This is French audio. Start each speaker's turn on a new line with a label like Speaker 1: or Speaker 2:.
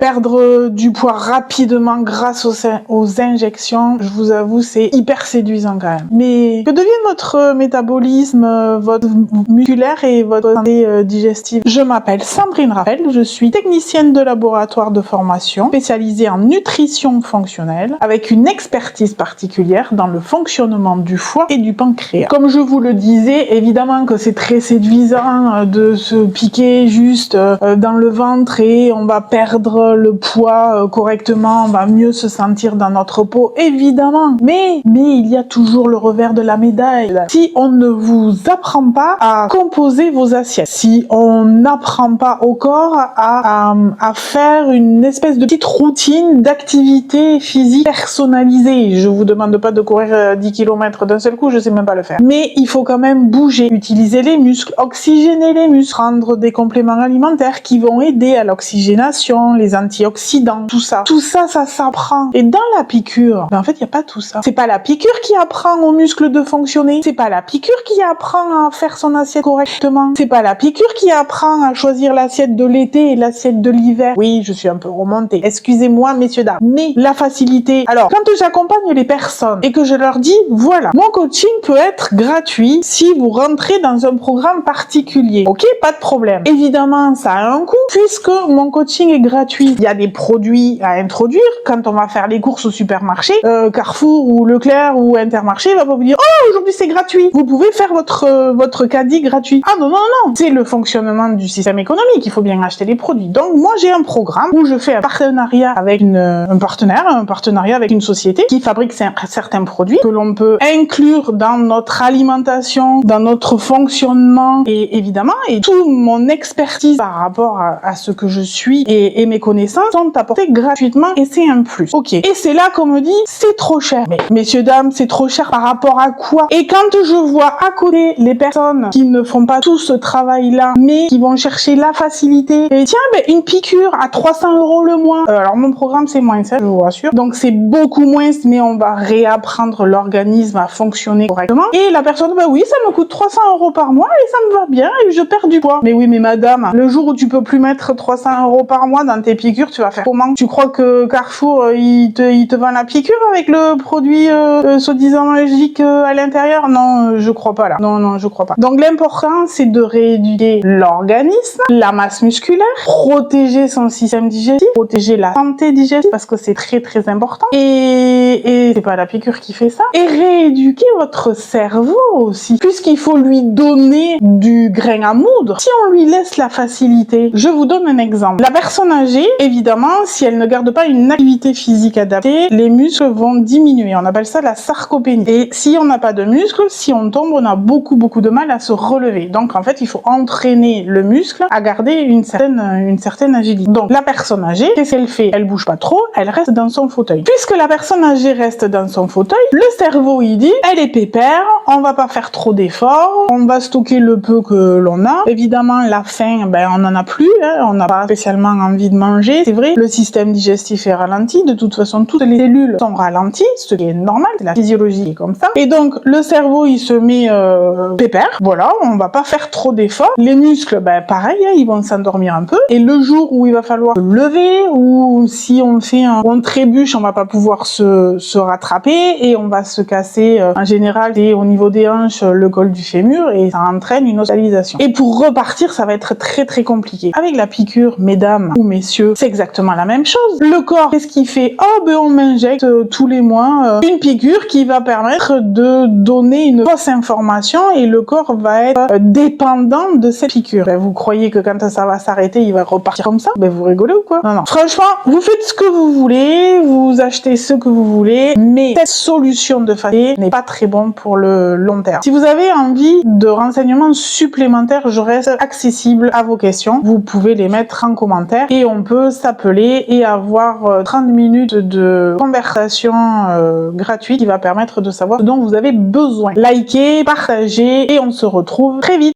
Speaker 1: Perdre du poids rapidement grâce aux injections, je vous avoue, c'est hyper séduisant quand même. Mais que devient votre métabolisme, votre musculaire et votre santé digestive? Je m'appelle Sandrine Raphael, je suis technicienne de laboratoire de formation, spécialisée en nutrition fonctionnelle, avec une expertise particulière dans le fonctionnement du foie et du pancréas. Comme je vous le disais, évidemment que c'est très séduisant de se piquer juste dans le ventre et on va perdre le poids correctement, on va mieux se sentir dans notre peau, évidemment. Mais il y a toujours le revers de la médaille. Si on ne vous apprend pas à composer vos assiettes, si on n'apprend pas au corps à faire une espèce de petite routine d'activité physique personnalisée, je vous demande pas de courir 10 km d'un seul coup, je sais même pas le faire. Mais il faut quand même bouger, utiliser les muscles, oxygéner les muscles, prendre des compléments alimentaires qui vont aider à l'oxygénation, les antioxydants, tout ça. Tout ça, ça s'apprend. Et dans la piqûre, en fait, il n'y a pas tout ça. C'est pas la piqûre qui apprend aux muscles de fonctionner. C'est pas la piqûre qui apprend à faire son assiette correctement. C'est pas la piqûre qui apprend à choisir l'assiette de l'été et l'assiette de l'hiver. Oui, je suis un peu remontée. Excusez-moi, messieurs, dames. Mais la facilité. Alors, quand j'accompagne les personnes et que je leur dis, voilà, mon coaching peut être gratuit si vous rentrez dans un programme particulier. Ok, pas de problème. Évidemment, ça a un coût puisque mon coaching est gratuit. Il y a des produits à introduire quand on va faire les courses au supermarché. Carrefour ou Leclerc ou Intermarché va pas vous dire « Oh, aujourd'hui c'est gratuit, vous pouvez faire votre caddie gratuit. » Ah non, c'est le fonctionnement du système économique, il faut bien acheter les produits. Donc moi j'ai un programme où je fais un partenariat avec un partenariat avec une société qui fabrique certains produits que l'on peut inclure dans notre alimentation, dans notre fonctionnement et évidemment, et toute mon expertise par rapport à ce que je suis et mes connaissances sont apportées gratuitement et c'est un plus. Ok. Et c'est là qu'on me dit c'est trop cher. Mais messieurs, dames, c'est trop cher par rapport à quoi? Et quand je vois à côté les personnes qui ne font pas tout ce travail-là, mais qui vont chercher la facilité, et tiens, une piqûre à 300 € le mois. Alors mon programme c'est moins ça, je vous rassure. Donc c'est beaucoup moins, mais on va réapprendre l'organisme à fonctionner correctement. Et la personne, oui, ça me coûte 300 € par mois et ça me va bien et je perds du poids. Mais oui, mais madame, le jour où tu peux plus mettre 300 € par mois dans tes piqûres, tu vas faire comment? Tu crois que Carrefour, il te vend la piqûre avec le produit soi-disant magique à l'intérieur? Non, je crois pas là. Non, je crois pas. Donc l'important, c'est de rééduquer l'organisme, la masse musculaire, protéger son système digestif, protéger la santé digestive parce que c'est très très important. Et c'est pas la piqûre qui fait ça. Et rééduquer votre cerveau aussi, puisqu'il faut lui donner du grain à moudre. Si on lui laisse la facilité, je vous donne un exemple. La personne âgée, évidemment, si elle ne garde pas une activité physique adaptée, les muscles vont diminuer. On appelle ça la sarcopénie. Et si on n'a pas de muscles, si on tombe, on a beaucoup de mal à se relever. Donc en fait, il faut entraîner le muscle à garder une certaine agilité. Donc la personne âgée, qu'est-ce qu'elle fait? Elle bouge pas trop, elle reste dans son fauteuil. Puisque la personne âgée reste dans son fauteuil, le cerveau il dit, elle est pépère, on va pas faire trop d'efforts, on va stocker le peu que l'on a. Évidemment, la faim, on n'en a plus, hein, on n'a pas spécialement envie de manger. C'est vrai, le système digestif est ralenti, de toute façon, toutes les cellules sont ralenties, ce qui est normal, c'est la physiologie est comme ça. Et donc, le cerveau, il se met pépère, voilà, on va pas faire trop d'efforts. Les muscles, pareil, hein, ils vont s'endormir un peu. Et le jour où il va falloir se lever, ou si on trébuche, on va pas pouvoir se rattraper, et on va se casser, en général, c'est au niveau des hanches, le col du fémur, et ça entraîne une hospitalisation. Et pour repartir, ça va être très très compliqué. Avec la piqûre, mesdames ou messieurs, c'est exactement la même chose. Le corps, qu'est-ce qu'il fait? On m'injecte tous les mois une piqûre qui va permettre de donner une fausse information et le corps va être dépendant de cette piqûre. Vous croyez que quand ça va s'arrêter, il va repartir comme ça? Vous rigolez ou quoi? Non. Franchement, vous faites ce que vous voulez, vous achetez ce que vous voulez, mais cette solution de facilité n'est pas très bon pour le long terme. Si vous avez envie de renseignements supplémentaires, je reste accessible à vos questions. Vous pouvez les mettre en commentaire et on peut s'appeler et avoir 30 minutes de conversation gratuite qui va permettre de savoir ce dont vous avez besoin. Likez, partagez et on se retrouve très vite.